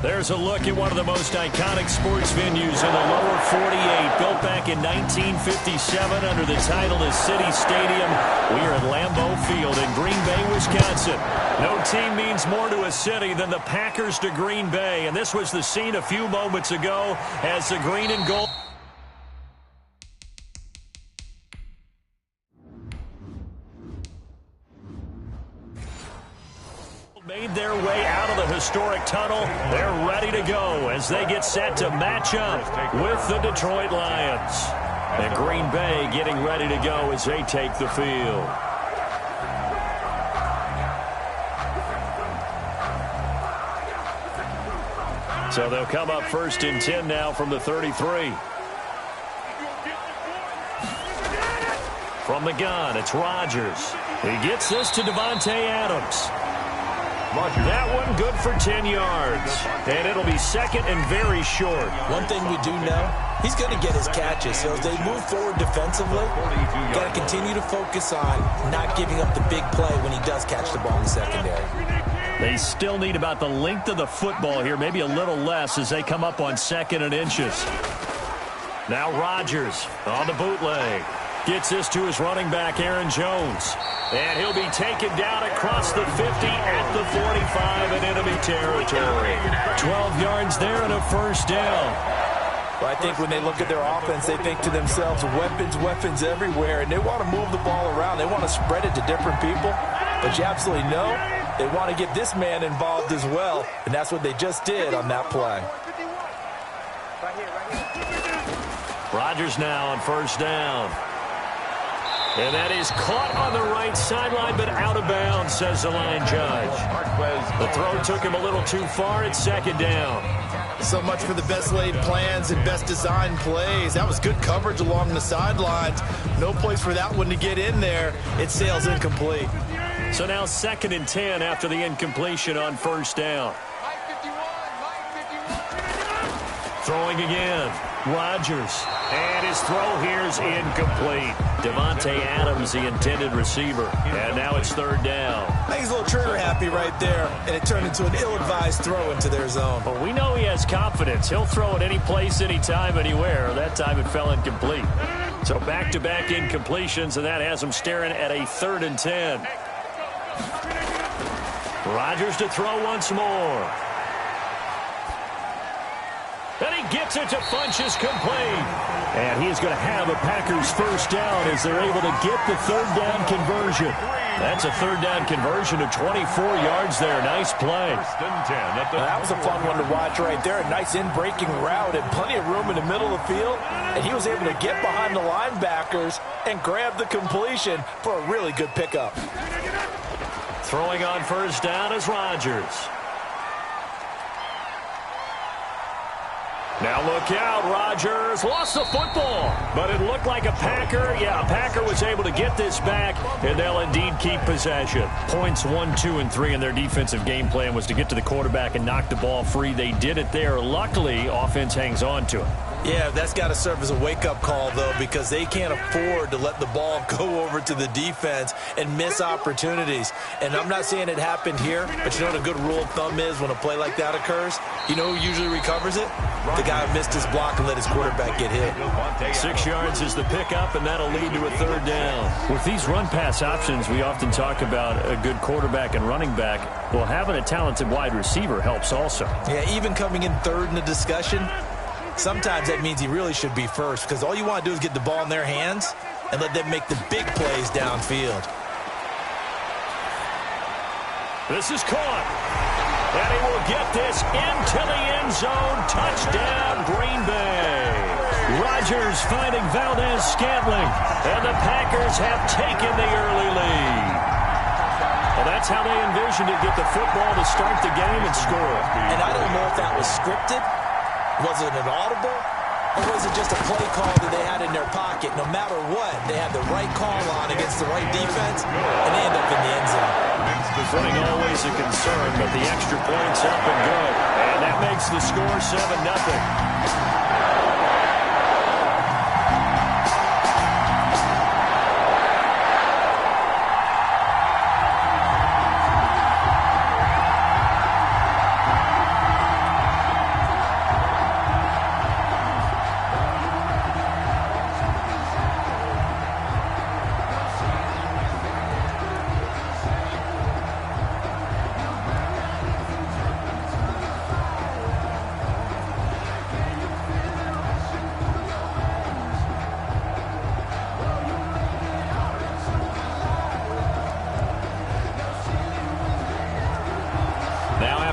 There's a look at one of the most iconic sports venues in the lower 48. Built back in 1957 under the title of City Stadium. We are at Lambeau Field in Green Bay, Wisconsin. No team means more to a city than the Packers to Green Bay. And this was the scene a few moments ago as the green and gold made their way out of the historic tunnel. They're ready to go as they get set to match up with the Detroit Lions. And Green Bay getting ready to go as they take the field. So they'll come up 1st and 10 now from the 33. From the gun, it's Rodgers. He gets this to Davante Adams. That one good for 10 yards. And it'll be 2nd and very short. One thing we do know, he's going to get his catches. So as they move forward defensively, got to continue to focus on not giving up the big play when he does catch the ball in the secondary. They still need about the length of the football here, maybe a little less as they come up on 2nd and inches. Now Rodgers on the bootleg. Gets this to his running back, Aaron Jones. And he'll be taken down across the 50 at the 45 in enemy territory. 12 yards there and a 1st down. Well, I think when they look at their offense, they think to themselves, weapons everywhere, and they want to move the ball around. They want to spread it to different people. But you absolutely know they want to get this man involved as well, and that's what they just did on that play. Rodgers now on 1st down. And that is caught on the right sideline, but out of bounds, says the line judge. The throw took him a little too far. It's 2nd down. So much for the best laid plans and best designed plays. That was good coverage along the sidelines. No place for that one to get in there. It sails incomplete. So now 2nd and 10 after the incompletion on 1st down. Throwing again. Rodgers. And his throw here is incomplete. Davante Adams, the intended receiver. And now it's 3rd down. I think he's a little trigger happy right there, and it turned into an ill-advised throw into their zone. Well, we know he has confidence. He'll throw it any place, anytime, anywhere. That time it fell incomplete. So back-to-back incompletions, and that has him staring at a 3rd and 10. Rodgers to throw once more. And he gets it to Funchess complete. And he is going to have a Packers 1st down as they're able to get the 3rd down conversion. That's a 3rd down conversion of 24 yards there. Nice play. That was a fun one to watch right there. A nice in-breaking route and plenty of room in the middle of the field. And he was able to get behind the linebackers and grab the completion for a really good pickup. Throwing on 1st down is Rodgers. Now look out, Rodgers lost the football, but it looked like a Packer. Yeah, a Packer was able to get this back, and they'll indeed keep possession. Points 1, 2, and 3 in their defensive game plan was to get to the quarterback and knock the ball free. They did it there. Luckily, offense hangs on to it. Yeah, that's got to serve as a wake-up call, though, because they can't afford to let the ball go over to the defense and miss opportunities. And I'm not saying it happened here, but you know what a good rule of thumb is when a play like that occurs? You know who usually recovers it? The guy who missed his block and let his quarterback get hit. 6 yards is the pickup, and that'll lead to a 3rd down. With these run-pass options, we often talk about a good quarterback and running back. Well, having a talented wide receiver helps also. Yeah, even coming in 3rd in the discussion, sometimes that means he really should be 1st, because all you want to do is get the ball in their hands and let them make the big plays downfield. This is caught. And he will get this into the end zone. Touchdown, Green Bay. Rodgers finding Valdez-Scantling. And the Packers have taken the early lead. Well, that's how they envisioned it. Get the football to start the game and score. And I don't know if that was scripted. Was it an audible? Or was it just a play call that they had in their pocket? No matter what, they had the right call on against the right defense, and they end up in the end zone. Footing always a concern, but the extra point's up and good. And that makes the score 7-0.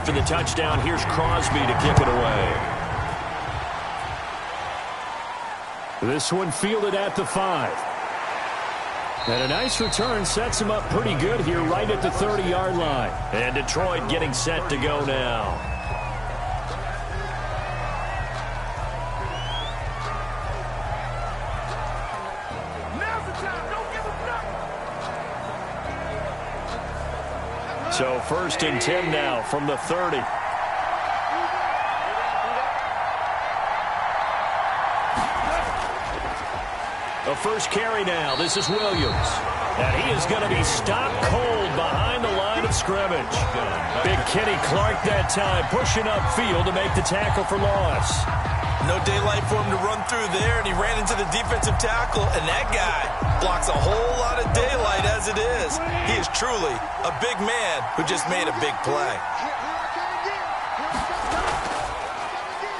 after the touchdown, here's Crosby to kick it away. This one fielded at the 5. And a nice return sets him up pretty good here right at the 30-yard line. And Detroit getting set to go now. So 1st and 10 now from the 30. A first carry now. This is Williams. And he is going to be stopped cold behind the line of scrimmage. Big Kenny Clark that time pushing upfield to make the tackle for loss. No daylight for him to run through there, and he ran into the defensive tackle, and that guy blocks a whole lot of daylight as it is. He is truly a big man who just made a big play.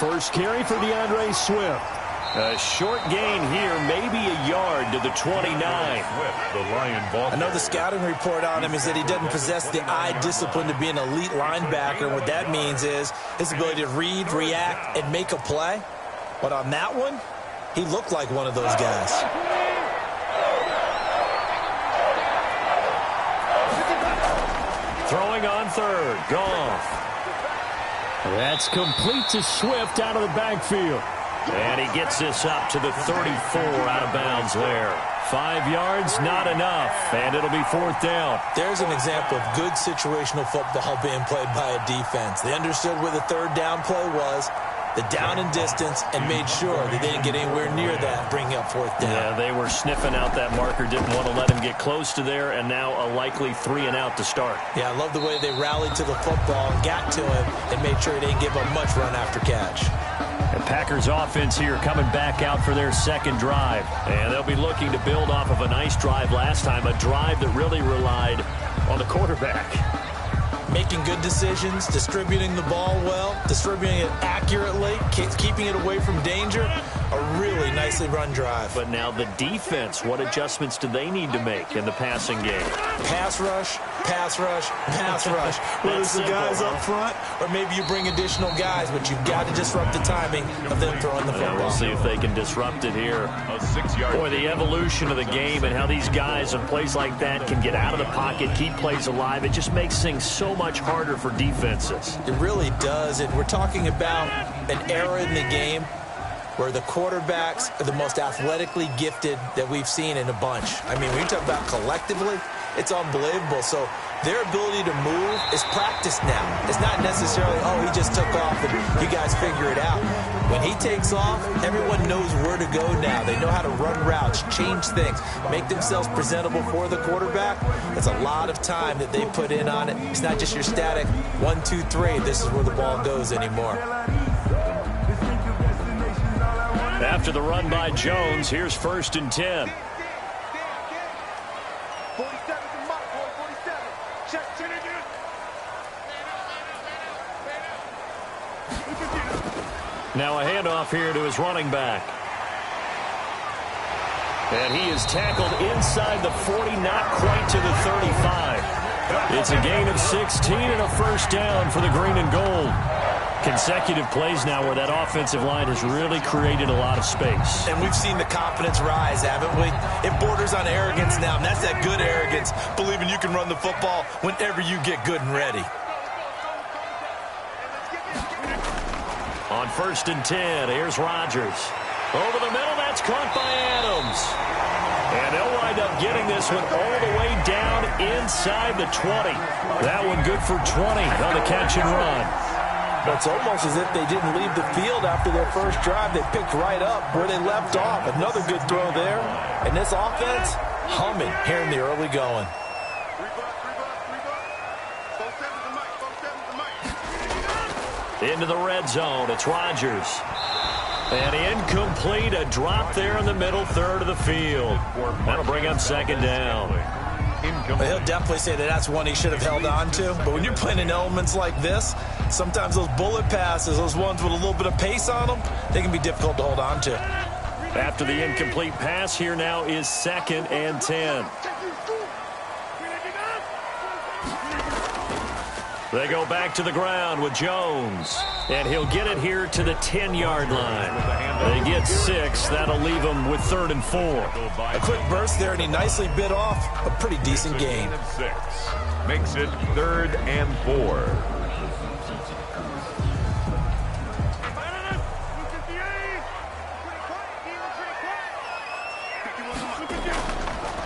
First carry for DeAndre Swift. A short gain here, maybe a yard to the 29. I know the scouting report on him is that he doesn't possess the eye discipline to be an elite linebacker. And what that means is his ability to read, react, and make a play. But on that one, he looked like one of those guys. Throwing on 3rd. Goff. That's complete to Swift out of the backfield. And he gets this up to the 34 out of bounds there. 5 yards, not enough, and it'll be 4th down. There's an example of good situational football being played by a defense. They understood where the 3rd down play was, the down and distance, and made sure that they didn't get anywhere near that, bringing up 4th down. Yeah, they were sniffing out that marker, didn't want to let him get close to there, and now a likely 3 and out to start. Yeah, I love the way they rallied to the football and got to him and made sure he didn't give him much run after catch. The Packers offense here coming back out for their 2nd drive. And they'll be looking to build off of a nice drive last time, a drive that really relied on the quarterback. Making good decisions, distributing the ball well, distributing it accurately, keeping it away from danger. A really nicely run drive. But now the defense, what adjustments do they need to make in the passing game? Pass rush, pass rush, pass rush. Whether it's the guys up front or maybe you bring additional guys, but you've got to disrupt the timing of them throwing the football. We'll see if they can disrupt it here. Boy, the evolution of the game and how these guys in plays like that can get out of the pocket, keep plays alive, it just makes things so much harder for defenses. It really does, and we're talking about an era in the game where the quarterbacks are the most athletically gifted that we've seen in a bunch. I mean, when you talk about collectively, it's unbelievable. So their ability to move is practiced now. It's not necessarily, oh, he just took off and you guys figure it out. When he takes off, everyone knows where to go now. They know how to run routes, change things, make themselves presentable for the quarterback. It's a lot of time that they put in on it. It's not just your static 1, 2, 3, this is where the ball goes anymore. After the run by Jones, here's 1st and 10. Now a handoff here to his running back. And he is tackled inside the 40, not quite to the 35. It's a gain of 16 and a 1st down for the green and gold. Consecutive plays now where that offensive line has really created a lot of space. And we've seen the confidence rise, haven't we? It borders on arrogance now, and that's that good arrogance, believing you can run the football whenever you get good and ready. On 1st and 10, here's Rodgers. Over the middle, that's caught by Adams. And they'll wind up getting this one all the way down inside the 20. That one good for 20 on the catch and run. But it's almost as if they didn't leave the field after their first drive. They picked right up where they left off. Another good throw there. And this offense, humming here in the early going. Into the red zone, it's Rodgers. And incomplete, a drop there in the middle third of the field. That'll bring up 2nd down. Well, he'll definitely say that that's one he should have held on to. But when you're playing in elements like this, sometimes those bullet passes, those ones with a little bit of pace on them, they can be difficult to hold on to. After the incomplete pass, here now is 2nd and 10. They go back to the ground with Jones. And he'll get it here to the 10-yard line. They get 6. That'll leave them with 3rd and 4. A quick burst there, and he nicely bit off a pretty decent gain. 6 makes it 3rd and 4.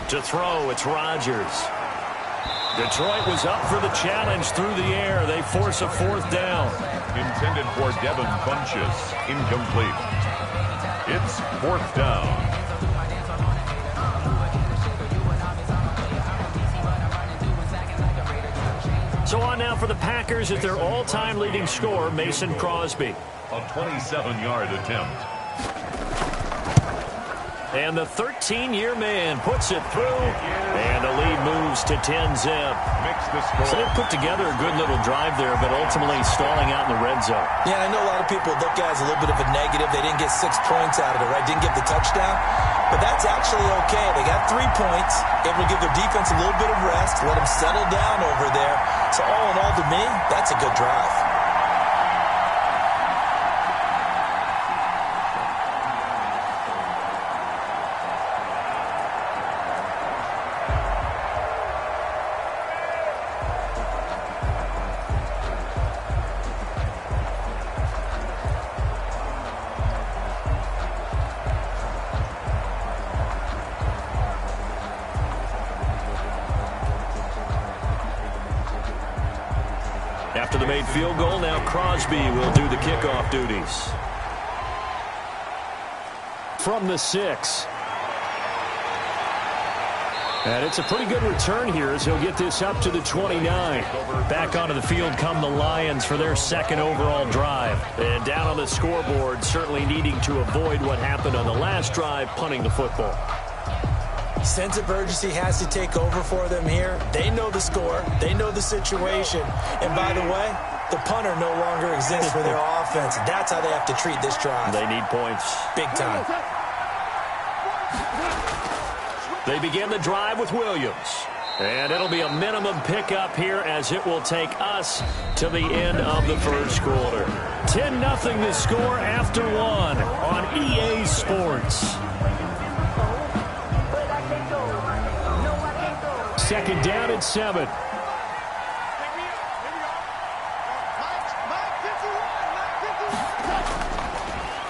To throw, it's Rodgers. Detroit was up for the challenge through the air. They force a 4th down. Intended for Devin Funchess. Incomplete. It's 4th down. So on now for the Packers at their all-time leading scorer, Mason Crosby. A 27-yard attempt. And the 13-year man puts it through, and the lead moves to 10-zip. So they put together a good little drive there, but ultimately stalling out in the red zone. Yeah, I know a lot of people look at it as a little bit of a negative. They didn't get 6 points out of it, right? Didn't get the touchdown. But that's actually okay. They got 3 points. Able to give their defense a little bit of rest, let them settle down over there. So all in all, to me, that's a good drive. After the made field goal, now Crosby will do the kickoff duties. From the 6. And it's a pretty good return here as he'll get this up to the 29. Back onto the field come the Lions for their 2nd overall drive. And down on the scoreboard, certainly needing to avoid what happened on the last drive, punting the football. Sense of urgency has to take over for them here. They know the score. They know the situation. And by the way, the punter no longer exists for their offense. That's how they have to treat this drive. They need points. Big time. They begin the drive with Williams. And it'll be a minimum pickup here as it will take us to the end of the first quarter. 10-0 the score after 1 on EA Sports. 2nd down and 7.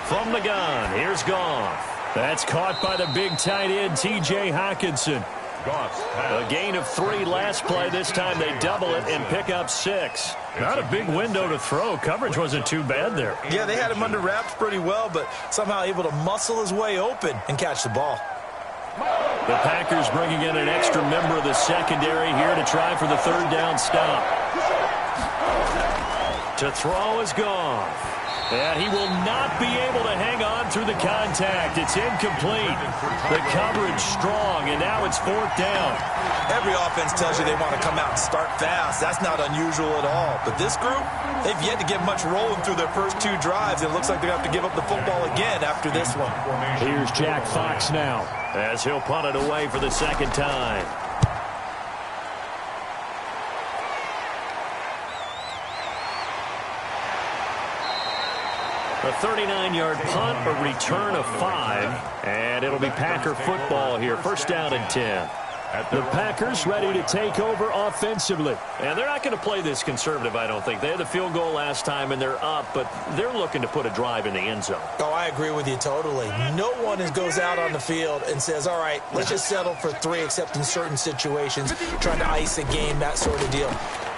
From the gun, here's Goff. That's caught by the big tight end, T.J. Hockenson. A gain of 3 last play. This time they double it and pick up 6. Not a big window to throw. Coverage wasn't too bad there. Yeah, they had him under wraps pretty well, but somehow able to muscle his way open and catch the ball. The Packers bringing in an extra member of the secondary here to try for the 3rd down stop. To throw is Goff. And he will not be able to hang on through the contact. It's incomplete. The coverage strong, and now it's 4th down. Every offense tells you they want to come out and start fast. That's not unusual at all. But this group, they've yet to get much rolling through their first 2 drives. It looks like they're going to have to give up the football again after this one. Here's Jack Fox now as he'll punt it away for the 2nd time. A 39-yard punt, a return of 5, and it'll be Packer football here. 1st down and 10. The Packers ready to take over offensively. And they're not going to play this conservative, I don't think. They had the field goal last time, and they're up, but they're looking to put a drive in the end zone. Oh, I agree with you totally. No one goes out on the field and says, all right, let's just settle for 3, except in certain situations, trying to ice a game, that sort of deal.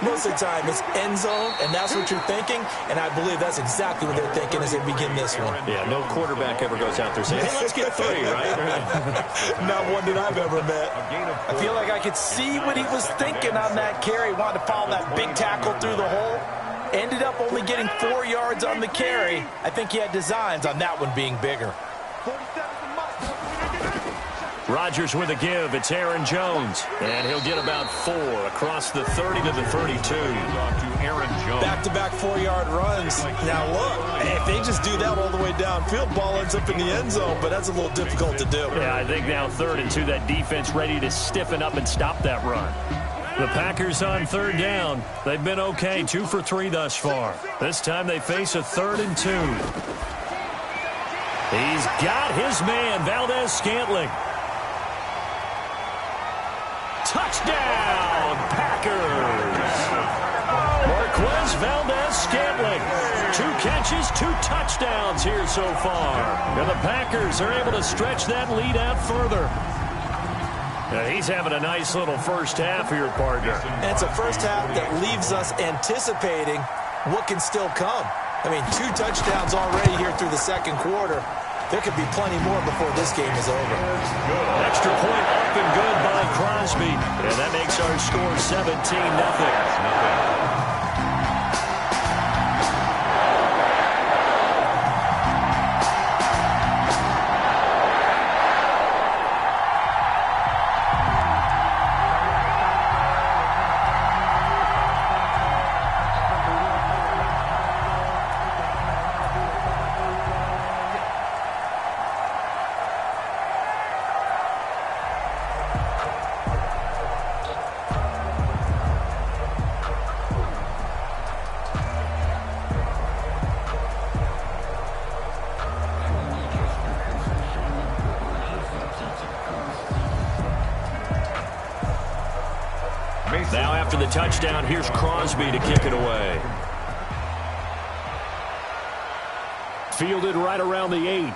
Most of the time, it's end zone, and that's what you're thinking, and I believe that's exactly what they're thinking as they begin this one. Yeah, no quarterback ever goes out there saying, hey, let's get 3, right? Not one that I've ever met. I feel like I could see what he was thinking on that carry. Wanted to follow that big tackle through the hole. Ended up only getting 4 yards on the carry. I think he had designs on that one being bigger. Rodgers with a give. It's Aaron Jones. And he'll get about 4 across the 30 to the 32. Back-to-back 4-yard runs. Now, look, if they just do that all the way downfield, ball ends up in the end zone, but that's a little difficult to do. Yeah, I think now 3rd and 2, that defense ready to stiffen up and stop that run. The Packers on third down. They've been okay, 2 for 3 thus far. This time they face a 3rd and 2. He's got his man, Valdez-Scantling. Touchdown, Packers! Marquez Valdez-Scantling. 2 catches, 2 touchdowns here so far. And the Packers are able to stretch that lead out further. He's having a nice little first half here, partner. And it's a first half that leaves us anticipating what can still come. I mean, 2 touchdowns already here through the second quarter. There could be plenty more before this game is over. Extra point up and good by Crosby. And that makes our score 17-0. Now after the touchdown, here's Crosby to kick it away. Fielded right around the 8.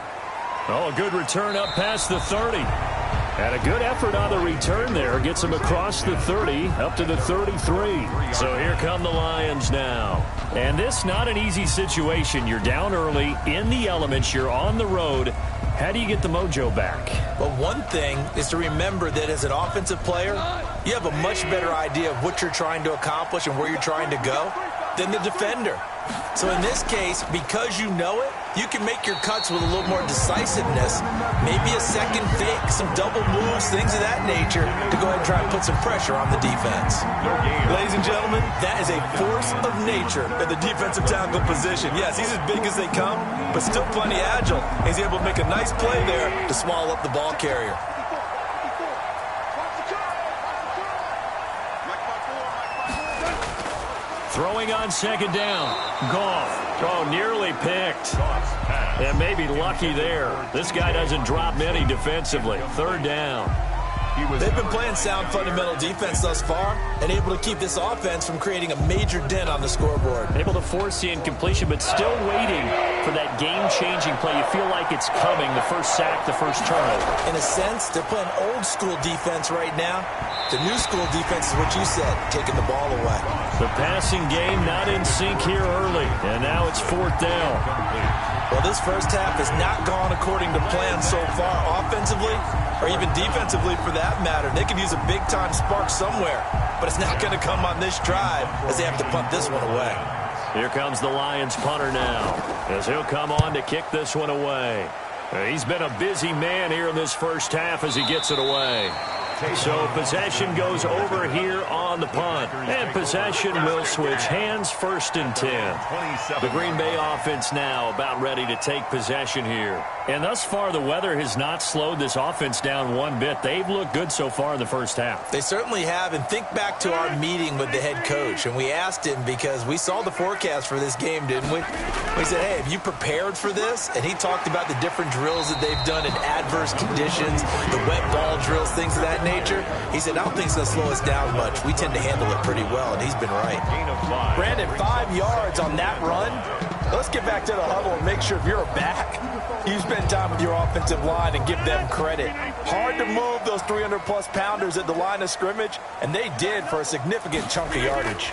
Oh, a good return up past the 30. And a good effort on the return there. Gets him across the 30, up to the 33. So here come the Lions now. And this not an easy situation. You're down early, in the elements, you're on the road. How do you get the mojo back? Well, one thing is to remember that as an offensive player, you have a much better idea of what you're trying to accomplish and where you're trying to go than the defender. So in this case, because you know it, you can make your cuts with a little more decisiveness, maybe a second fake, some double moves, things of that nature, to go ahead and try and put some pressure on the defense. Ladies and gentlemen, that is a force of nature in the defensive tackle position. Yes, he's as big as they come, but still plenty agile. He's able to make a nice play there to swallow up the ball carrier. Throwing on second down. Goff. Oh, nearly picked. And maybe lucky there. This guy doesn't drop many defensively. Third down. They've been playing sound fundamental defense thus far and able to keep this offense from creating a major dent on the scoreboard. Able to force the incompletion, but still waiting for that game-changing play. You feel like it's coming, the first sack, the first turnover. In a sense, they're playing old-school defense right now. The new-school defense is what you said, taking the ball away. The passing game not in sync here early, and now it's 4th down. Well, this first half has not gone according to plan so far offensively, or even defensively for that matter. They could use a big-time spark somewhere, but it's not going to come on this drive as they have to punt this one away. Here comes the Lions punter now, as he'll come on to kick this one away. He's been a busy man here in this first half as he gets it away. So possession goes over here on the punt. And possession will switch hands, 1st and 10. The Green Bay offense now about ready to take possession here. And thus far, the weather has not slowed this offense down one bit. They've looked good so far in the first half. They certainly have. And think back to our meeting with the head coach. And we asked him because we saw the forecast for this game, didn't we? We said, hey, have you prepared for this? And he talked about the different drills that they've done in adverse conditions, the wet ball drills, things of that nature. He said, I don't think it's going to slow us down much. We tend to handle it pretty well, and he's been right. Brandon, 5 yards on that run. Let's get back to the huddle and make sure if you're a back, you spend time with your offensive line and give them credit. Hard to move those 300-plus pounders at the line of scrimmage, and they did for a significant chunk of yardage.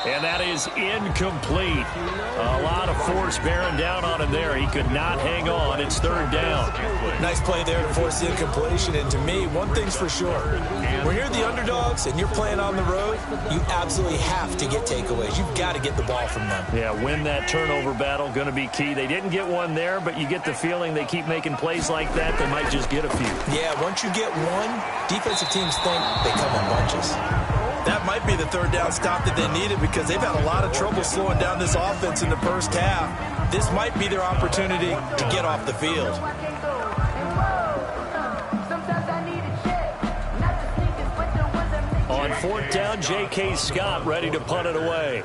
And that is incomplete. A lot of force bearing down on him there. He could not hang on. It's 3rd down. Nice play there to force the incompletion. And to me, one thing's for sure. When you're the underdogs and you're playing on the road, you absolutely have to get takeaways. You've got to get the ball from them. Yeah, win that turnover battle, going to be key. They didn't get one there, but you get the feeling they keep making plays like that, they might just get a few. Yeah, once you get one, defensive teams think they come in bunches. That might be the 3rd down stop that they needed because they've had a lot of trouble slowing down this offense in the first half. This might be their opportunity to get off the field. 4th down. J.K. Scott ready to punt it away.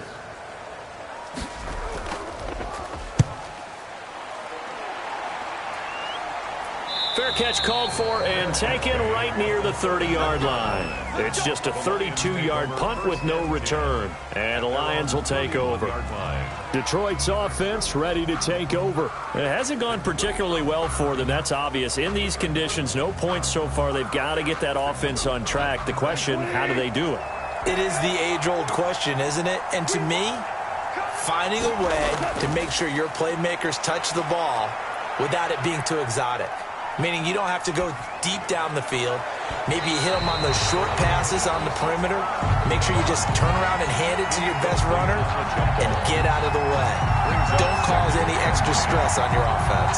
Fair catch called for and taken right near the 30-yard line. It's just a 32-yard punt with no return. And the Lions will take over. Detroit's offense ready to take over. It hasn't gone particularly well for them. That's obvious. In these conditions, no points so far. They've got to get that offense on track. The question, how do they do it? It is the age-old question, isn't it? And to me, finding a way to make sure your playmakers touch the ball without it being too exotic. Meaning you don't have to go deep down the field. Maybe you hit them on those short passes on the perimeter. Make sure you just turn around and hand it to your best runner and get out of the way. Don't cause any extra stress on your offense.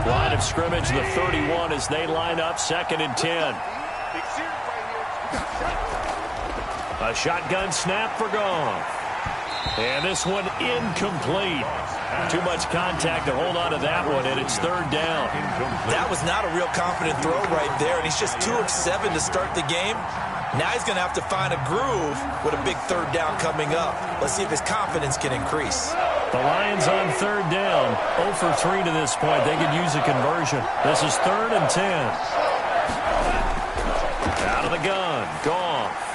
Line of scrimmage, the 31 as they line up 2nd and 10. A shotgun snap for Goff. And this one incomplete. Too much contact to hold on to that one, and it's 3rd down. That was not a real confident throw right there, and he's just 2 of 7 to start the game. Now he's going to have to find a groove with a big 3rd down coming up. Let's see if his confidence can increase. The Lions on 3rd down. 0 for 3 to this point. They could use a conversion. This is 3rd and 10. Out of the gun. Goff.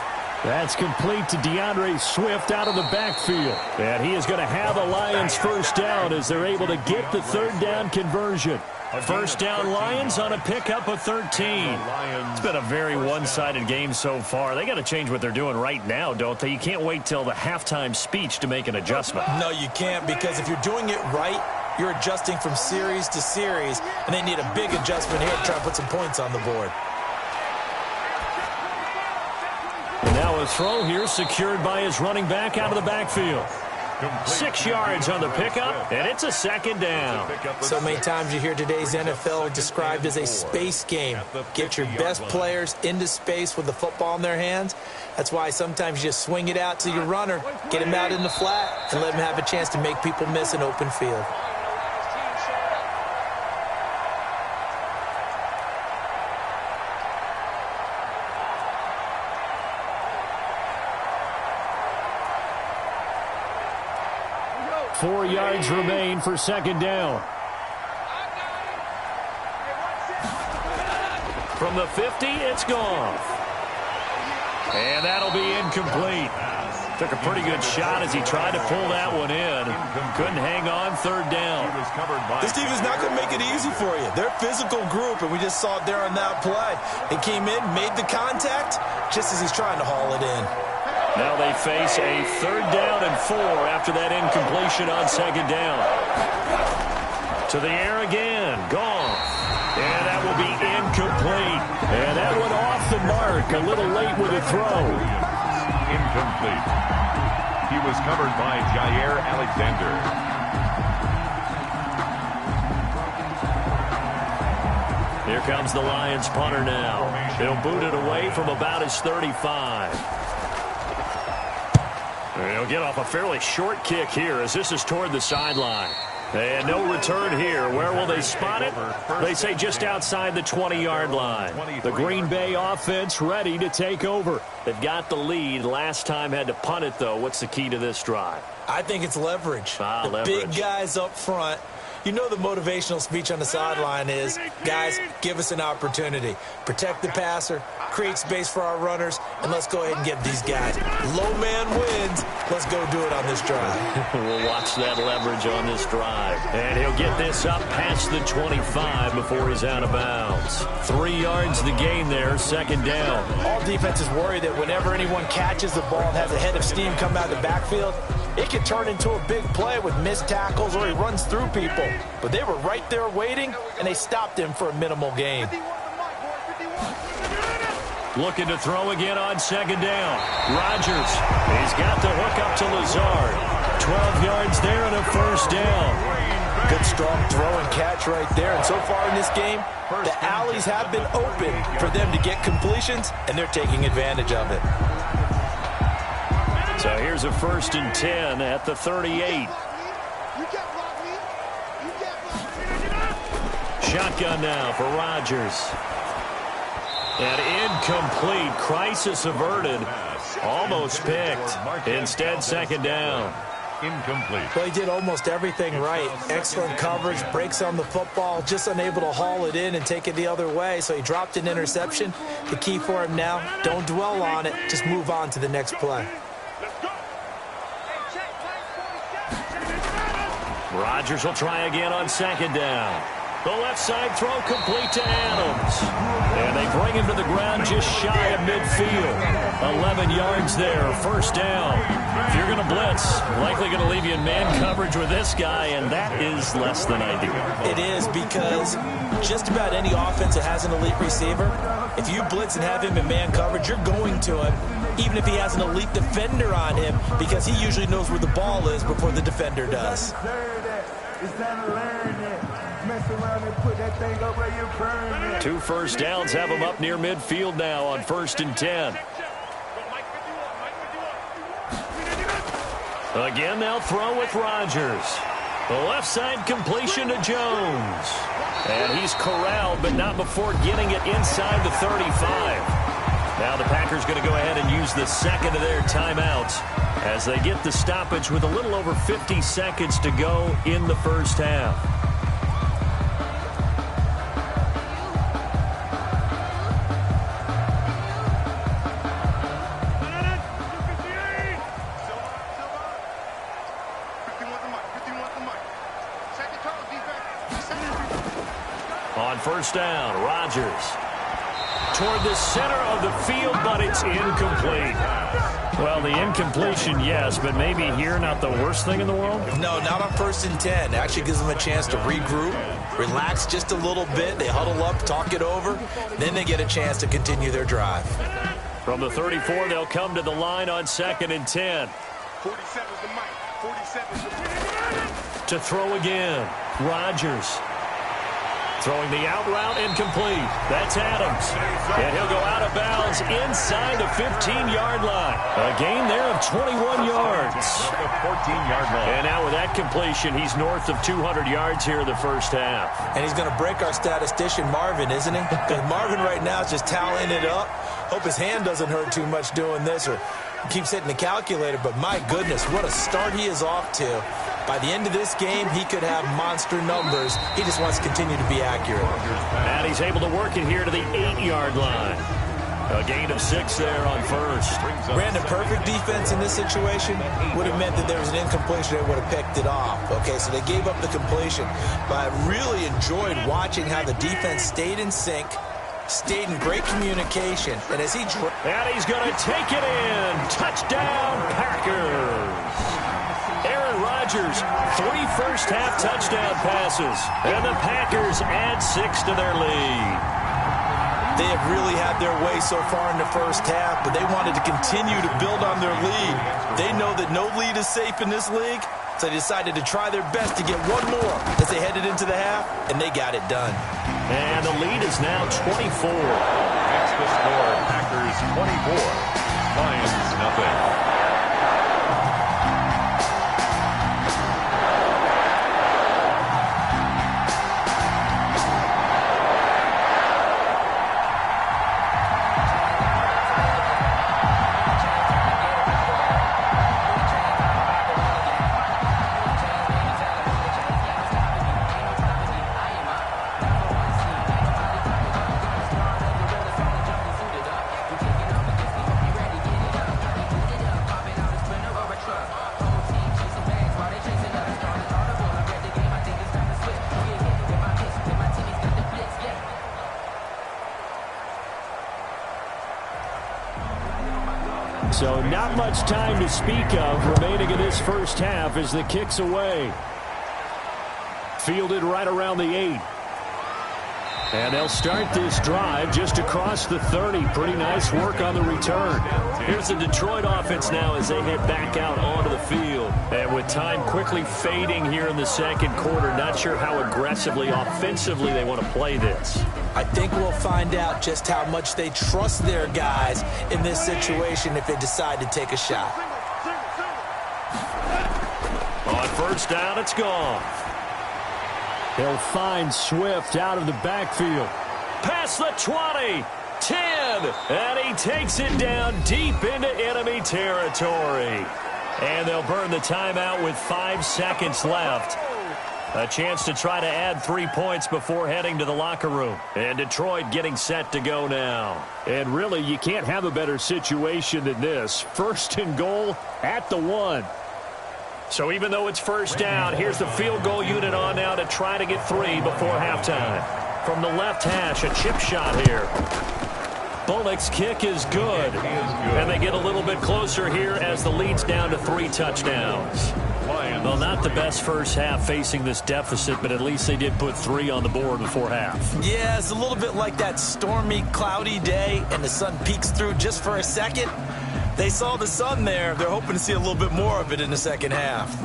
That's complete to DeAndre Swift out of the backfield. And he is going to have a Lions 1st down as they're able to get the 3rd down conversion. 1st down Lions on a pickup of 13. It's been a very one-sided game so far. They got to change what they're doing right now, don't they? You can't wait till the halftime speech to make an adjustment. No, you can't, because if you're doing it right, you're adjusting from series to series, and they need a big adjustment here to try to put some points on the board. And now a throw here secured by his running back out of the backfield. 6 yards on the pickup, and it's a 2nd down. So many times you hear today's NFL described as a space game. Get your best players into space with the football in their hands. That's why sometimes you just swing it out to your runner, get him out in the flat, and let him have a chance to make people miss an open field. Four yards remain for 2nd down. From the 50, it's Goff. And that'll be incomplete. Took a pretty good shot as he tried to pull that one in. Couldn't hang on. 3rd down. This team is not going to make it easy for you. They're a physical group, and we just saw it there on that play. They came in, made the contact, just as he's trying to haul it in. Now they face a 3rd down and 4 after that incompletion on 2nd down. To the air again. Goff. And that will be incomplete. And that went off the mark. A little late with a throw. Incomplete. He was covered by Jair Alexander. Here comes the Lions punter now. He'll boot it away from about his 35. He'll get off a fairly short kick here as this is toward the sideline. And no return here. Where will they spot it? They say just outside the 20-yard line. The Green Bay offense ready to take over. They've got the lead. Last time had to punt it, though. What's the key to this drive? I think it's leverage. Leverage. Big guys up front. You know the motivational speech on the sideline is, guys, give us an opportunity. Protect the passer, create space for our runners, and let's go ahead and get these guys. Low man wins. Let's go do it on this drive. We'll watch that leverage on this drive. And he'll get this up past the 25 before he's out of bounds. 3 yards the gain there, 2nd down. All defenses worry that whenever anyone catches the ball and has a head of steam come out of the backfield, it can turn into a big play with missed tackles or he runs through people. But they were right there waiting, and they stopped him for a minimal gain. Looking to throw again on 2nd down. Rodgers. He's got the hook up to Lazard. 12 yards there and a 1st down. Good strong throw and catch right there. And so far in this game, the alleys have been open for them to get completions, and they're taking advantage of it. So here's a 1st and 10 at the 38. shotgun now for Rodgers. And incomplete. Crisis averted. Almost picked. Instead, second down. Incomplete. Well, he did almost everything right. Excellent coverage, breaks on the football, just unable to haul it in and take it the other way. So he dropped an interception. The key for him now, don't dwell on it. Just move on to the next play. Rodgers will try again on second down. The left side throw complete to Adams. And they bring him to the ground just shy of midfield. 11 yards there, first down. If you're going to blitz, likely going to leave you in man coverage with this guy, and that is less than ideal. It is, because just about any offense that has an elite receiver, if you blitz and have him in man coverage, you're going to him, even if he has an elite defender on him, because he usually knows where the ball is before the defender does. It's time to learn it. Mess around and put that thing up where you burn it. 2 first downs have him up near midfield now on 1st and 10. Again, they'll throw with Rodgers. The left side completion to Jones. And he's corralled, but not before getting it inside the 35. Now the Packers going to go ahead and use the second of their timeouts as they get the stoppage with a little over 50 seconds to go in the first half. On first down, Rodgers toward the center of the field, but it's incomplete. Well, the incompletion, yes, but maybe here not the worst thing in the world? No, not on 1st and 10. Actually gives them a chance to regroup, relax just a little bit. They huddle up, talk it over. Then they get a chance to continue their drive. From the 34, they'll come to the line on 2nd and 10. 47's the mic. 47's the mic. To throw again, Rodgers. Throwing the out route incomplete. That's Adams. And he'll go out of bounds inside the 15-yard line. A gain there of 21 yards. The 14-yard line. And now with that completion, he's north of 200 yards here in the first half. And he's going to break our statistician, Marvin, isn't he? Because Marvin right now is just tallying it up. Hope his hand doesn't hurt too much doing this or keeps hitting the calculator. But my goodness, what a start he is off to. By the end of this game, he could have monster numbers. He just wants to continue to be accurate. And he's able to work it here to the 8-yard line. A gain of 6 there on first. Brandon, perfect defense in this situation would have meant that there was an incompletion. They would have picked it off. Okay, so they gave up the completion. But I really enjoyed watching how the defense stayed in sync, stayed in great communication. And as and he's going to take it in. Touchdown, Packers. Aaron Rodgers, 3 first-half touchdown passes. And the Packers add 6 to their lead. They have really had their way so far in the first half, but they wanted to continue to build on their lead. They know that no lead is safe in this league, so they decided to try their best to get one more as they headed into the half, and they got it done. And the lead is now 24. That's the score. Packers 24. Lions nothing. So not much time to speak of remaining in this first half as the kick's away. Fielded right around the 8. And they'll start this drive just across the 30. Pretty nice work on the return. Here's the Detroit offense now as they head back out onto the field. And with time quickly fading here in the second quarter, not sure how aggressively, offensively they want to play this. I think we'll find out just how much they trust their guys in this situation if they decide to take a shot. On first down, it's gone. He'll find Swift out of the backfield. Past the 20, 10, and he takes it down deep into enemy territory. And they'll burn the timeout with 5 seconds left. A chance to try to add 3 points before heading to the locker room. And Detroit getting set to go now. And really, you can't have a better situation than this. First and goal at the 1. So even though it's first down, here's the field goal unit on now to try to get 3 before halftime. From the left hash, a chip shot here. Bullock's kick is good. And they get a little bit closer here as the lead's down to 3 touchdowns. Well, not the best first half facing this deficit, but at least they did put 3 on the board before half. Yeah, it's a little bit like that stormy, cloudy day, and the sun peeks through just for a second. They saw the sun there. They're hoping to see a little bit more of it in the second half.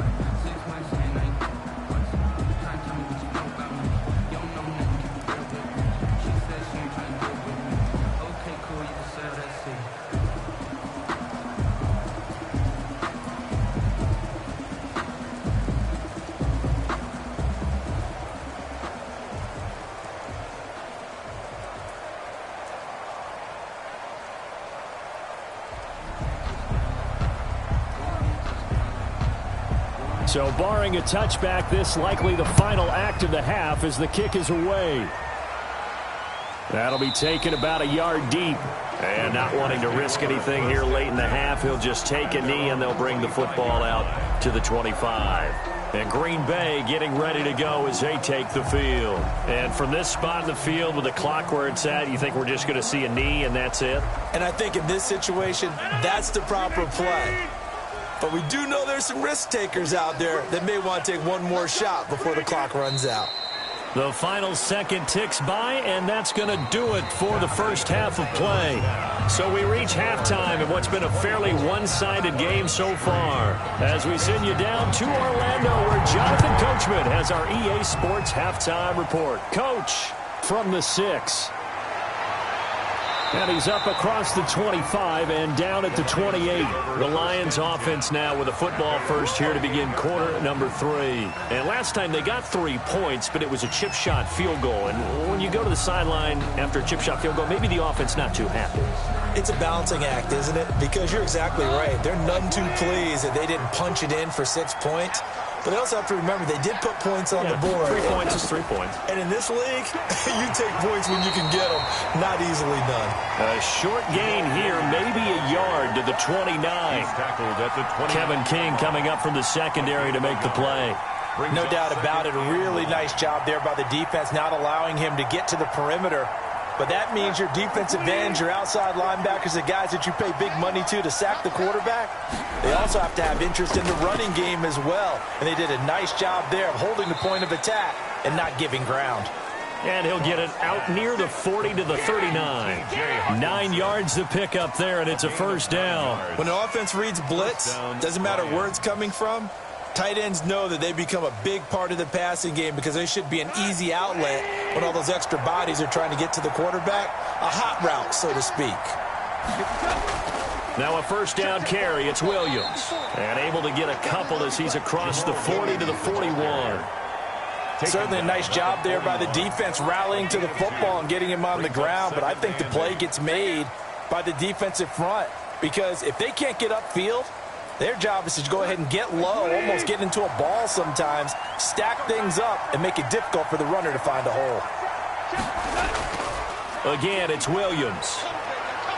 So barring a touchback, this likely the final act of the half as the kick is away. That'll be taken about a yard deep. And not wanting to risk anything here late in the half, he'll just take a knee and they'll bring the football out to the 25. And Green Bay getting ready to go as they take the field. And from this spot in the field with the clock where it's at, you think we're just going to see a knee and that's it? And I think in this situation, that's the proper play. But we do know there's some risk takers out there that may want to take one more shot before the clock runs out. The final second ticks by, and that's going to do it for the first half of play. So we reach halftime in what's been a fairly one-sided game so far. As we send you down to Orlando, where Jonathan Coachman has our EA Sports halftime report. Coach, from the 6. And he's up across the 25 and down at the 28. The Lions offense now with a football first here to begin quarter number 3. And last time they got 3 points, but it was a chip shot field goal. And when you go to the sideline after a chip shot field goal, maybe the offense not too happy. It's a balancing act, isn't it? Because you're exactly right. They're none too pleased that they didn't punch it in for 6 points. But they also have to remember they did put points on the board. 3 points is 3 points. And in this league, you take points when you can get them. Not easily done. A short gain here, maybe a yard to the 29. Tackled at the 20. Kevin King coming up from the secondary to make the play. No doubt about it. A really nice job there by the defense, not allowing him to get to the perimeter. But that means your defensive ends, your outside linebackers, the guys that you pay big money to sack the quarterback, they also have to have interest in the running game as well. And they did a nice job there of holding the point of attack and not giving ground. And he'll get it out near the 40 to the 39. 9 yards to pick up there, and it's a first down. When the offense reads blitz, doesn't matter where it's coming from, tight ends know that they become a big part of the passing game because they should be an easy outlet when all those extra bodies are trying to get to the quarterback. A hot route, so to speak. Now a first down carry. It's Williams. And able to get a couple as he's across the 40 to the 41. Certainly a nice job there by the defense rallying to the football and getting him on the ground. But I think the play gets made by the defensive front because if they can't get upfield, their job is to go ahead and get low, almost get into a ball sometimes, stack things up, and make it difficult for the runner to find a hole. Again, it's Williams.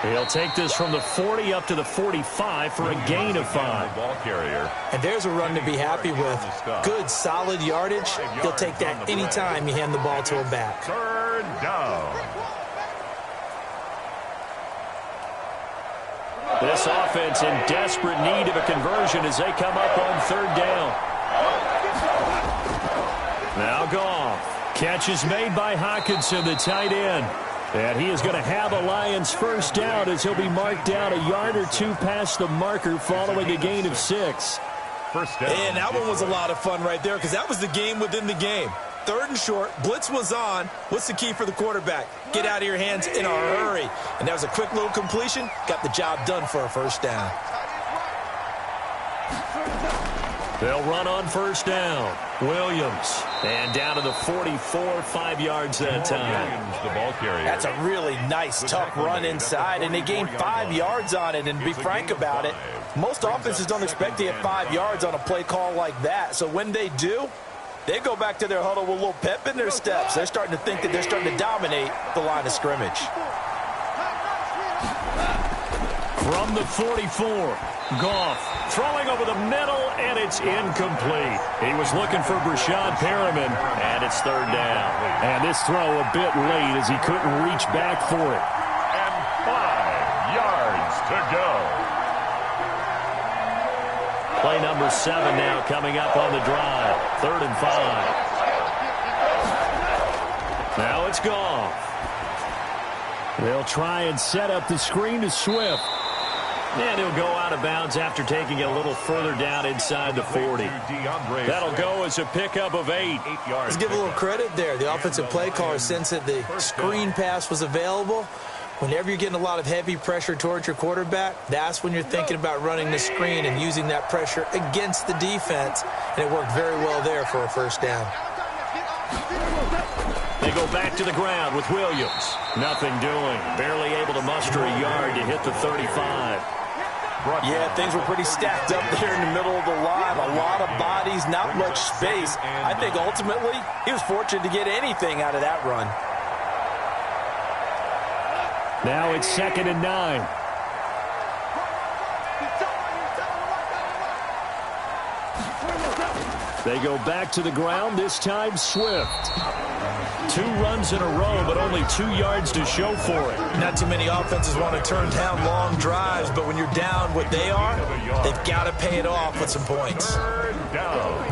He'll take this from the 40 up to the 45 for a gain of 5. Ball carrier. And there's a run to be happy with. Good, solid yardage. He'll take that anytime you hand the ball to him back. Third down. This offense in desperate need of a conversion as they come up on third down. Now Goff. Catch is made by Hockenson, the tight end. And he is going to have a Lions first down as he'll be marked down a yard or 2 past the marker following a gain of 6. First down. And that one was a lot of fun right there because that was the game within the game. Third and short, blitz was on. What's the key for the quarterback? Get out of your hands in a hurry. And that was a quick little completion. Got the job done for a first down. They'll run on first down. Williams. And down to the 44, 5 yards that time. The ball carrier. That's a really nice, tough run inside, and they gained 5 yards on it. And to be frank about it, most offenses don't expect to get 5 yards on a play call like that. So when they do, they go back to their huddle with a little pep in their steps. They're starting to think that they're starting to dominate the line of scrimmage. From the 44, Goff throwing over the middle, and it's incomplete. He was looking for Brashad Perriman, and it's third down. And this throw a bit late as he couldn't reach back for it. And 5 yards to go. Play number 7 now coming up on the drive. 3rd and 5. Now it's Goff. They'll try and set up the screen to Swift. And he'll go out of bounds after taking a little further down inside the 40. That'll go as a pickup of 8. Let's give a little credit there. The offensive play caller sensed that the screen pass was available. Whenever you're getting a lot of heavy pressure towards your quarterback, that's when you're thinking about running the screen and using that pressure against the defense. And it worked very well there for a first down. They go back to the ground with Williams. Nothing doing. Barely able to muster a yard to hit the 35. Yeah, things were pretty stacked up there in the middle of the line. A lot of bodies, not much space. I think ultimately he was fortunate to get anything out of that run. Now it's 2nd and 9. They go back to the ground, this time Swift. 2 runs in a row, but only 2 yards to show for it. Not too many offenses want to turn down long drives, but when you're down what they are, they've got to pay it off with some points. 3rd down.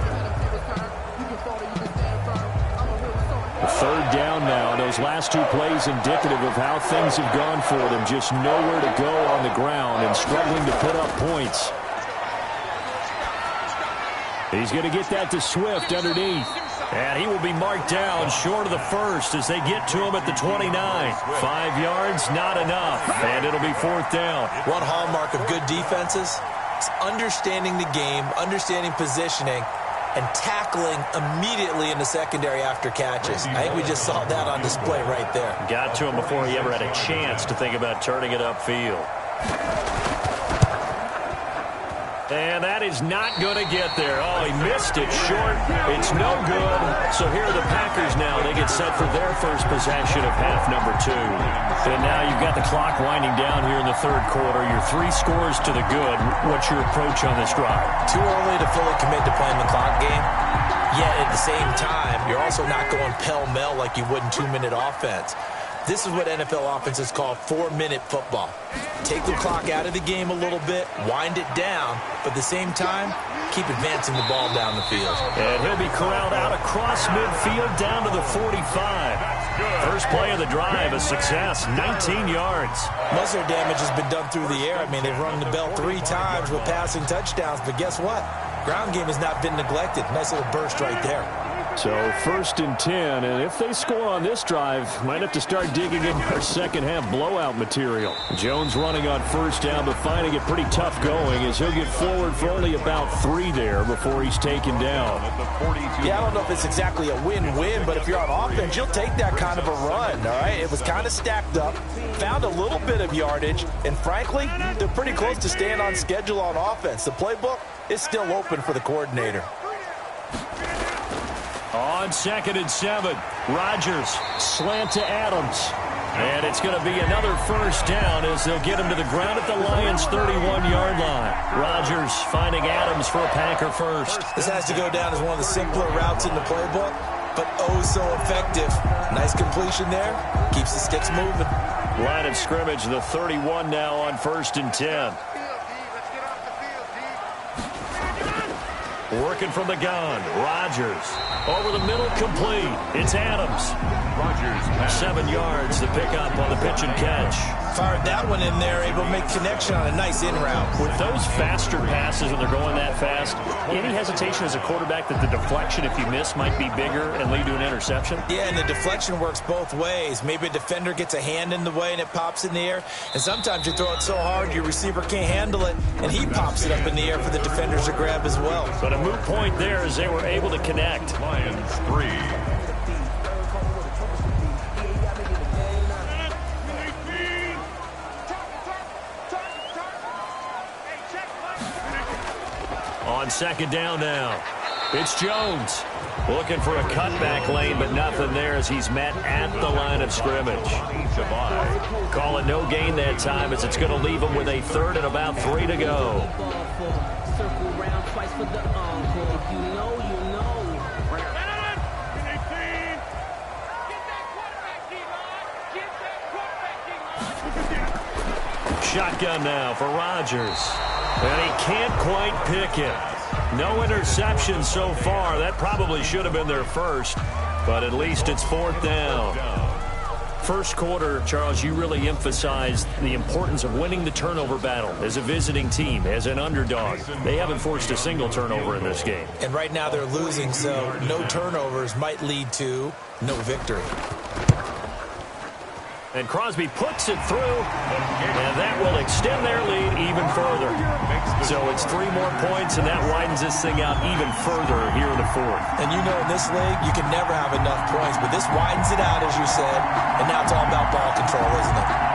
3rd down now. Those last 2 plays indicative of how things have gone for them. Just nowhere to go on the ground and struggling to put up points. He's going to get that to Swift underneath. And he will be marked down short of the first as they get to him at the 29. 5 yards, not enough. And it'll be 4th down. One hallmark of good defenses is understanding the game, understanding positioning, and tackling immediately in the secondary after catches. I think we just saw that on display right there. Got to him before he ever had a chance to think about turning it upfield. And that is not going to get there. Oh, he missed it short. It's no good. So here are the Packers now. They get set for their first possession of half number 2. And now you've got the clock winding down here in the 3rd quarter. You're 3 scores to the good. What's your approach on this drive? Too early to fully commit to playing the clock game. Yet at the same time, you're also not going pell-mell like you would in 2-minute offense. This is what NFL offenses call 4-minute football. Take the clock out of the game a little bit, wind it down, but at the same time, keep advancing the ball down the field. And he'll be corralled out across midfield down to the 45. First play of the drive, a success, 19 yards. Most of their damage has been done through the air. I mean, they've rung the bell 3 times with passing touchdowns, but guess what? Ground game has not been neglected. Nice little burst right there. So 1st and 10, and if they score on this drive, might have to start digging in our second half blowout material. Jones running on 1st down, but finding it pretty tough going as he'll get forward for only about 3 there before he's taken down. Yeah, I don't know if it's exactly a win-win, but if you're on offense, you'll take that kind of a run, all right? It was kind of stacked up, found a little bit of yardage, and frankly, they're pretty close to staying on schedule on offense. The playbook is still open for the coordinator. On 2nd and 7, Rodgers slant to Adams. And it's going to be another first down as they'll get him to the ground at the Lions' 31-yard line. Rodgers finding Adams for a Packer first. This has to go down as one of the simpler routes in the playbook, but oh so effective. Nice completion there. Keeps the sticks moving. Line of scrimmage, the 31 now on 1st and 10. Working from the gun, Rodgers. Over the middle, complete. It's Adams. Rodgers. 7 yards, the pickup on the pitch and catch. Fired that one in there, able to make connection on a nice in route. With those faster passes when they're going that fast, any hesitation as a quarterback that the deflection, if you miss, might be bigger and lead to an interception? Yeah, and the deflection works both ways. Maybe a defender gets a hand in the way and it pops in the air. And sometimes you throw it so hard your receiver can't handle it, and he pops it up in the air for the defenders to grab as well. But a moot point there as they were able to connect. Lions 3. On second down now, it's Jones looking for a cutback lane, but nothing there as he's met at the line of scrimmage. Calling no gain that time as it's going to leave him with a third and about 3 to go. Shotgun now for Rodgers. And he can't quite pick it. No interception so far. That probably should have been their first, but at least it's 4th down. First quarter, Charles, you really emphasized the importance of winning the turnover battle as a visiting team, as an underdog. They haven't forced a single turnover in this game. And right now they're losing, so no turnovers might lead to no victory. And Crosby puts it through, and that will extend their lead even further. So it's 3 more points, and that widens this thing out even further here in the 4th. And you know in this league, you can never have enough points, but this widens it out, as you said, and now it's all about ball control, isn't it?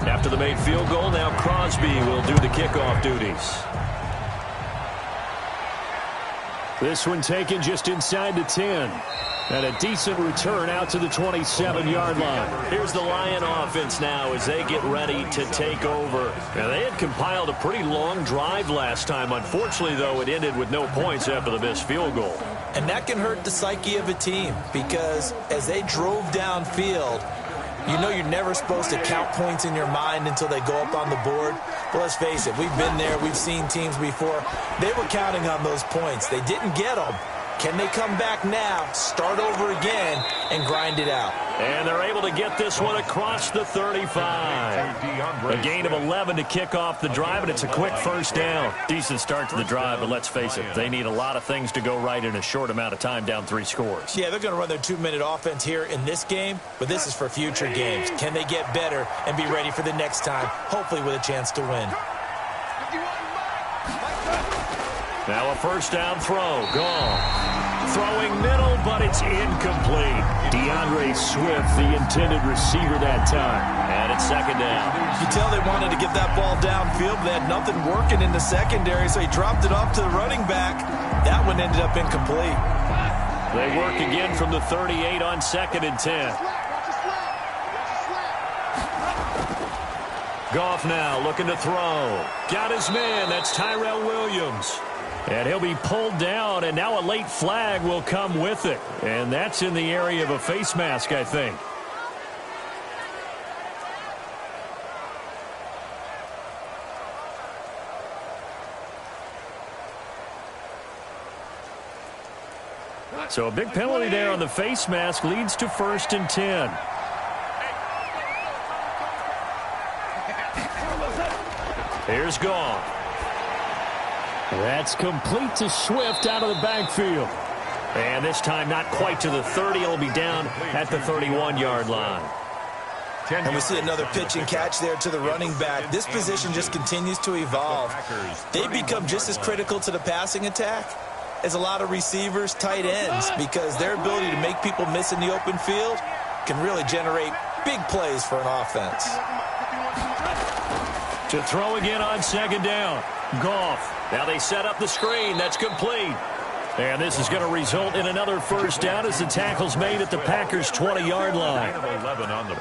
After the made field goal, now Crosby will do the kickoff duties. This one taken just inside the 10. And a decent return out to the 27-yard line. Here's the Lion offense now as they get ready to take over. Now, they had compiled a pretty long drive last time. Unfortunately, though, it ended with no points after the missed field goal. And that can hurt the psyche of a team because as they drove downfield, you know you're never supposed to count points in your mind until they go up on the board. But let's face it, we've been there. We've seen teams before. They were counting on those points. They didn't get them. Can they come back now, start over again, and grind it out? And they're able to get this one across the 35. A gain of 11 to kick off the drive, and it's a quick first down. Decent start to the drive, but let's face it, they need a lot of things to go right in a short amount of time, down 3 scores. Yeah, they're going to run their 2-minute offense here in this game, but this is for future games. Can they get better and be ready for the next time, hopefully with a chance to win? Now a first down throw, gone. Throwing middle, but it's incomplete. DeAndre Swift, the intended receiver that time. And it's second down. You tell they wanted to get that ball downfield, but they had nothing working in the secondary, so he dropped it off to the running back. That one ended up incomplete. They work again from the 38 on 2nd and 10. Goff now looking to throw. Got his man. That's Tyrell Williams. And he'll be pulled down, and now a late flag will come with it. And that's in the area of a face mask, I think. So a big penalty there on the face mask leads to 1st and 10. Here's Goff. That's complete to Swift out of the backfield. And this time not quite to the 30. It'll be down at the 31-yard line. And we see another pitch and catch there to the running back. This position just continues to evolve. They become just as critical to the passing attack as a lot of receivers, tight ends, because their ability to make people miss in the open field can really generate big plays for an offense. To throw again on 2nd down. Goff. Now they set up the screen. That's complete. And this is going to result in another first down as the tackle's made at the Packers' 20-yard line.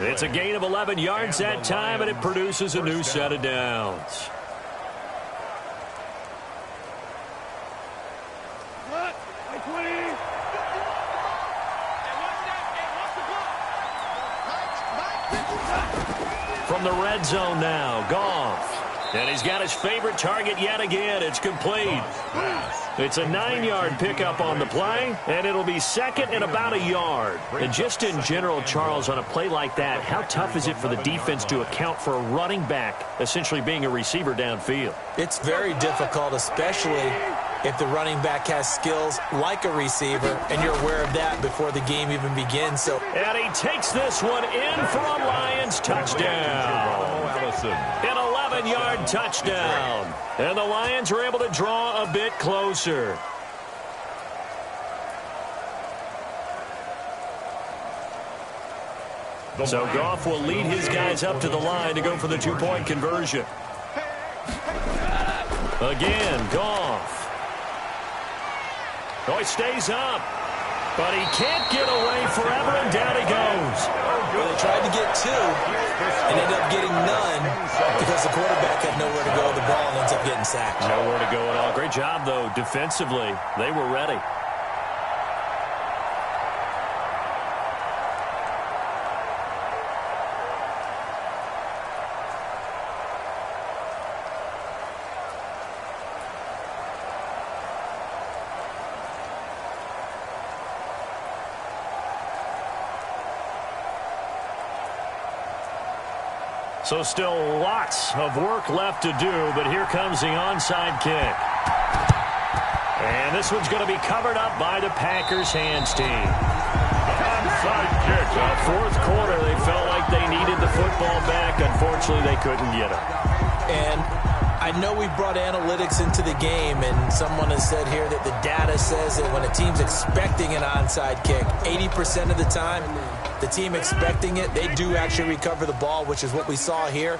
It's a gain of 11 yards that time, and it produces a new set of downs. From the red zone now, Goff. And he's got his favorite target yet again. It's complete. It's a 9-yard pickup on the play, and it'll be second and about a yard. And just in general, Charles, on a play like that, how tough is it for the defense to account for a running back essentially being a receiver downfield? It's very difficult, especially if the running back has skills like a receiver, and you're aware of that before the game even begins. And he takes this one in for a Lions touchdown. An 11-yard touchdown. And the Lions are able to draw a bit closer. So Goff will lead his guys up to the line to go for the two-point conversion. Again, Goff. Oh, he stays up, but he can't get away forever, and down he goes. Well, they tried to get two and ended up getting none because the quarterback had nowhere to go with the ball and ends up getting sacked. Nowhere to go at all. Great job, though, defensively. They were ready. So still lots of work left to do, but here comes the onside kick. And this one's going to be covered up by the Packers hands team. Onside kick. Fourth quarter, they felt like they needed the football back. Unfortunately, they couldn't get it. And I know we brought analytics into the game, and someone has said here that the data says that when a team's expecting an onside kick, 80% of the time, the team expecting it, they do actually recover the ball, which is what we saw here.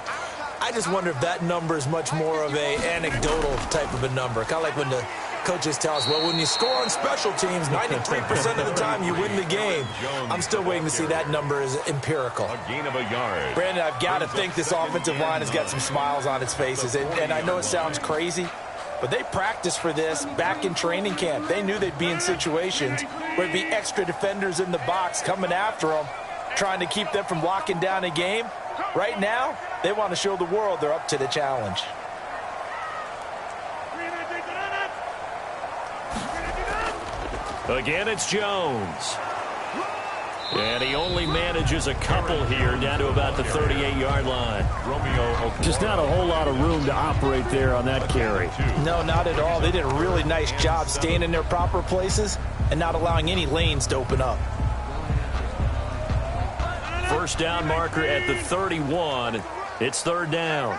I just wonder if that number is much more of a anecdotal type of a number. Kind of like when the coaches tell us, well, when you score on special teams, 93% of the time you win the game. I'm still waiting to see that number is empirical. A gain of a yard. Brandon, I've got to think this offensive line has got some smiles on its faces. And I know it sounds crazy, but they practiced for this back in training camp. They knew they'd be in situations where there'd be extra defenders in the box coming after them, trying to keep them from locking down a game. Right now, they want to show the world they're up to the challenge. Again, it's Jones. And he only manages a couple here, down to about the 38-yard line. Just not a whole lot of room to operate there on that carry. No, not at all. They did a really nice job staying in their proper places and not allowing any lanes to open up. First down marker at the 31. It's third down.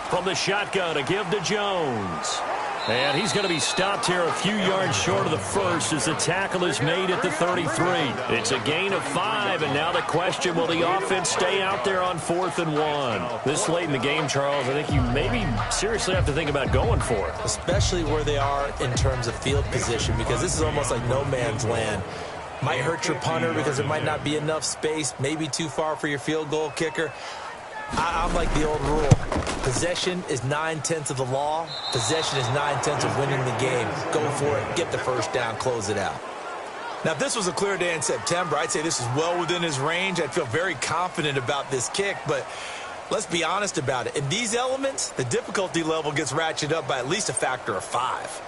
From the shotgun, a give to Jones. And he's going to be stopped here a few yards short of the first as the tackle is made at the 33. It's a gain of 5, and now the question, will the offense stay out there on 4th and 1? This late in the game, Charles, I think you maybe seriously have to think about going for it. Especially where they are in terms of field position, because this is almost like no man's land. Might hurt your punter because there might not be enough space, maybe too far for your field goal kicker. I'm like the old rule. Possession is 9/10 of the law. Possession is 9/10 of winning the game. Go for it. Get the first down. Close it out. Now, if this was a clear day in September, I'd say this is well within his range. I'd feel very confident about this kick, but let's be honest about it. In these elements, the difficulty level gets ratcheted up by at least a factor of 5.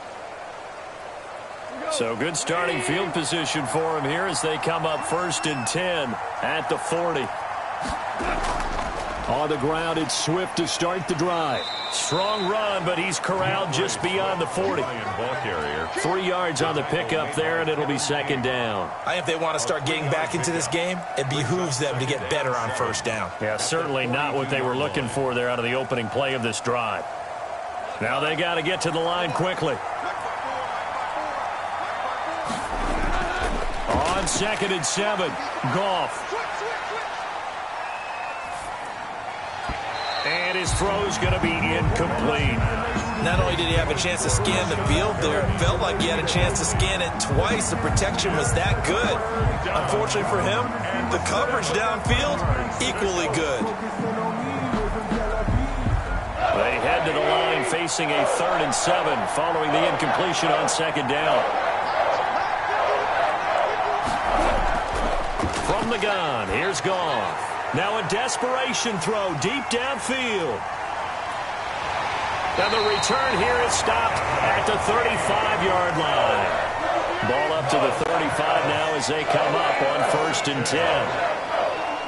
So good starting field position for him here as they come up 1st and 10 at the 40. On the ground, it's Swift to start the drive. Strong run, but he's corralled just beyond the 40. 3 yards on the pickup there, and it'll be second down. If they want to start getting back into this game, it behooves them to get better on first down. Yeah, certainly not what they were looking for there out of the opening play of this drive. Now they got to get to the line quickly. On 2nd and 7, Goff. And his throw's going to be incomplete. Not only did he have a chance to scan the field there, it felt like he had a chance to scan it twice. The protection was that good. Unfortunately for him, the coverage downfield, equally good. They head to the line facing a 3rd and 7 following the incompletion on 2nd down. From the gun, here's Goff. Now a desperation throw deep downfield. Now the return here is stopped at the 35-yard line. Ball up to the 35 now as they come up on 1st and 10.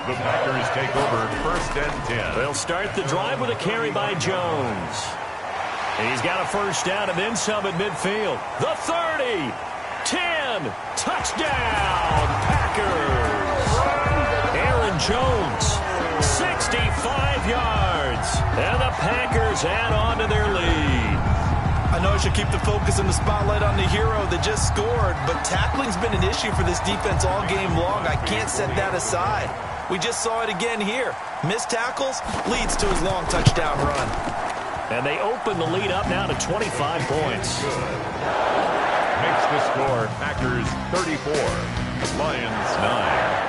The Packers take over 1st and 10. They'll start the drive with a carry by Jones. He's got a first down and then some at midfield. The 30, 10, touchdown, Packers. Aaron Jones, 65 yards, and the Packers add on to their lead. I know I should keep the focus and the spotlight on the hero that just scored, but tackling's been an issue for this defense all game long. I can't set that aside. We just saw it again here. Missed tackles leads to his long touchdown run. And they open the lead up now to 25 points. Makes the score Packers 34, Lions 9.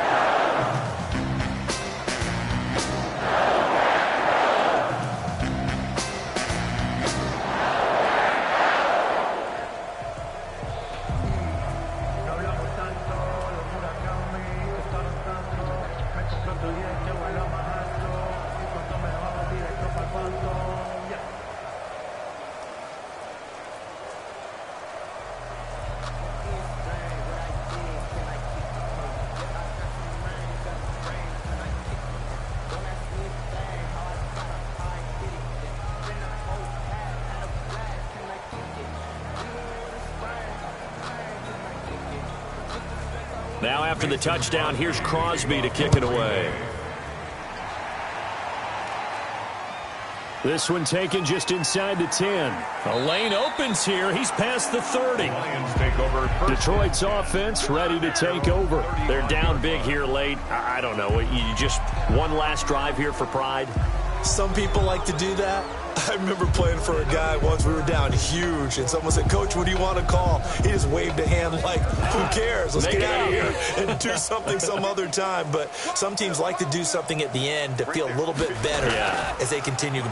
Now after the touchdown, here's Crosby to kick it away. This one taken just inside the 10. A lane opens here. He's past the 30. Lions take over. Detroit's offense ready to take over. They're down big here late. I don't know. You just one last drive here for pride? Some people like to do that. I remember playing for a guy once. We were down huge, and someone said, "Coach, what do you want to call?" He just waved a hand like, "Who cares? Let's get out of here and do something some other time." But some teams like to do something at the end to feel a little bit better as they continue to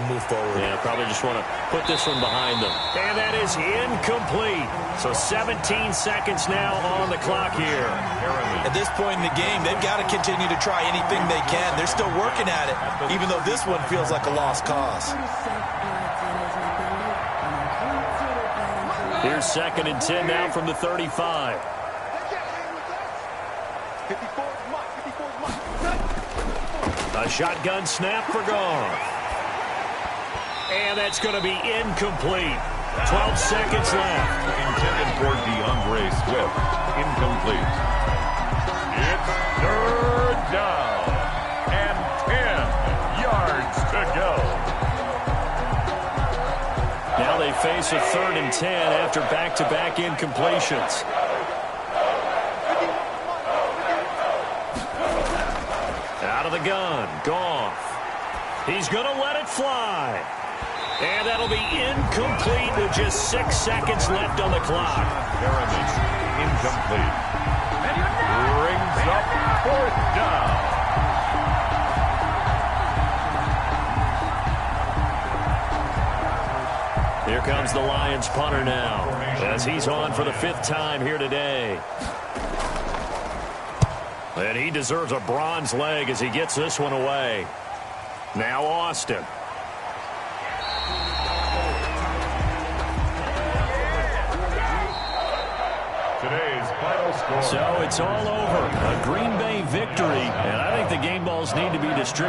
move forward. Yeah, probably just want to put this one behind them. And that is incomplete. So 17 seconds now on the clock here. At this point in the game, they've got to continue to try anything they can. They're still working at it, even though this one feels like a lost cause. Here's 2nd and 10 now from the 35. A shotgun snap for Goff. And that's going to be incomplete. 12 seconds left. Intended for DeAndre Swift. Incomplete. It's 3rd down and 10 yards to go. Now they face a 3rd and 10 after back-to-back incompletions. Out of the gun, Goff. He's going to let it fly. And that'll be incomplete with just 6 seconds left on the clock. Incomplete. Brings up 4th down. Here comes the Lions punter now, as he's on for the 5th time here today. And he deserves a bronze leg as he gets this one away. Now Austin. Today's final score. So it's all over. A Green Bay victory, and I think the game balls need to be distributed.